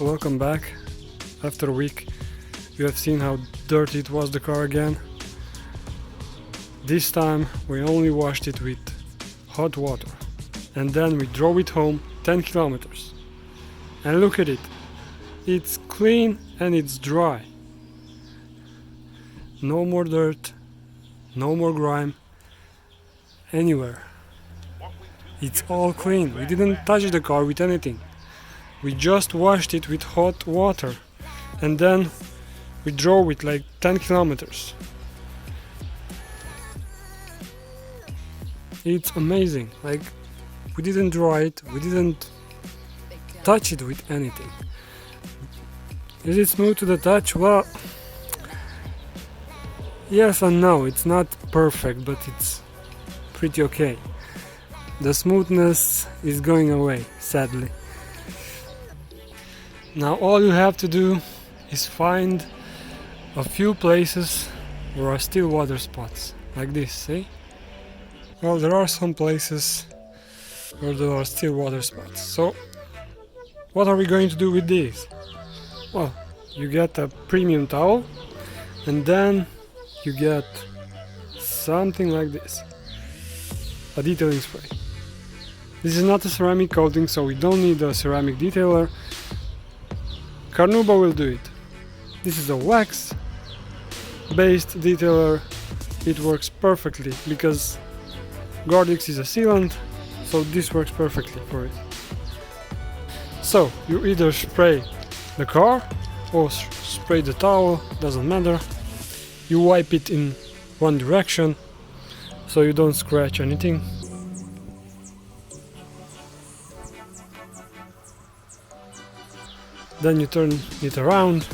welcome back. After a week you have seen how dirty it was, the car again. This time we only washed it with hot water and then we drove it home 10 kilometers. And look at it, it's clean and it's dry. No more dirt, no more grime anywhere. It's all clean. We didn't touch the car with anything. We just washed it with hot water and then we drove it like 10 kilometers. It's amazing. Like, we didn't dry it, we didn't touch it with anything. Is it smooth to the touch? Well, yes and no. It's not perfect, but it's pretty okay. The smoothness is going away, sadly. Now all you have to do is find a few places where are still water spots, like this, see? Well, there are some places where there are still water spots. So, what are we going to do with these? Well, you get a premium towel and then you get something like this, a detailing spray. This is not a ceramic coating, so we don't need a ceramic detailer. Carnauba will do it. This is a wax-based detailer. It works perfectly because GardX is a sealant, so this works perfectly for it. So you either spray the car or spray the towel, doesn't matter. You wipe it in one direction so you don't scratch anything. Then you turn it around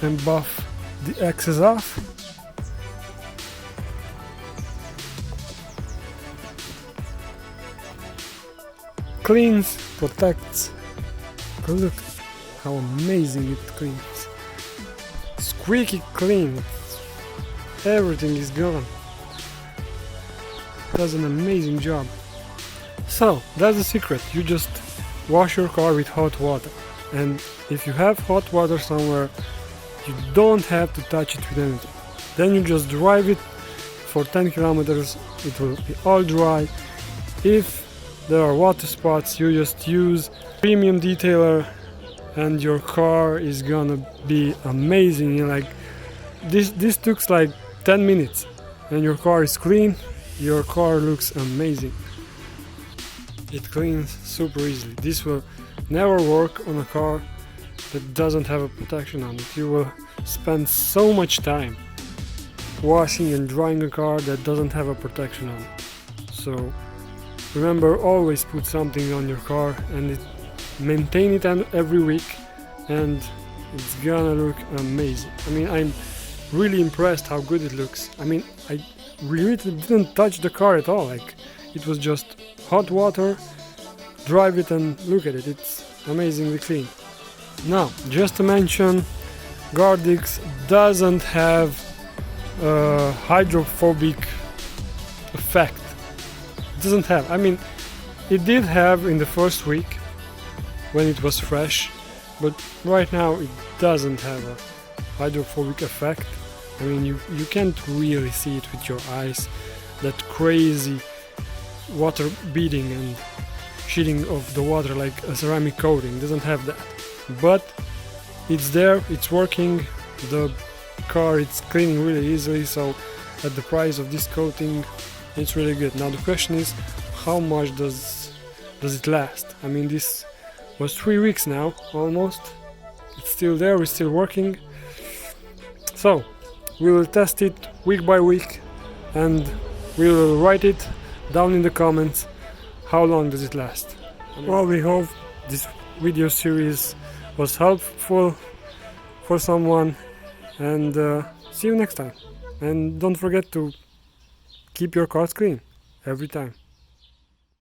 and buff the excess off. Cleans, protects. Look how amazing it cleans. Squeaky clean. Everything is gone. Does an amazing job. So that's the secret. You just wash your car with hot water. And if you have hot water somewhere, you don't have to touch it with anything. Then you just drive it for 10 kilometers, it will be all dry. If there are water spots, you just use premium detailer and your car is gonna be amazing. Like this took like 10 minutes and your car is clean, your car looks amazing. It cleans super easily. This will never work on a car that doesn't have a protection on it. You will spend so much time washing and drying a car that doesn't have a protection on it. So remember, always put something on your car and maintain it every week and it's gonna look amazing. I mean, I'm really impressed how good it looks. I mean, I really didn't touch the car at all. Like, it was just hot water, drive it and look at it, it's amazingly clean. Now, just to mention, GardX doesn't have a hydrophobic effect. It doesn't have, I mean, it did have in the first week when it was fresh, but right now it doesn't have a hydrophobic effect. I mean, you can't really see it with your eyes, that crazy water beating and sheeting of the water like a ceramic coating. It doesn't have that, but it's there, it's working. The car, it's cleaning really easily, so at the price of this coating it's really good. Now the question is, how much does it last? I mean, this was 3 weeks now almost. It's still there, it's still working. So we will test it week by week and we will write it down in the comments how long does it last. Well, we hope this video series was helpful for someone, and see you next time. And don't forget to keep your cars clean every time.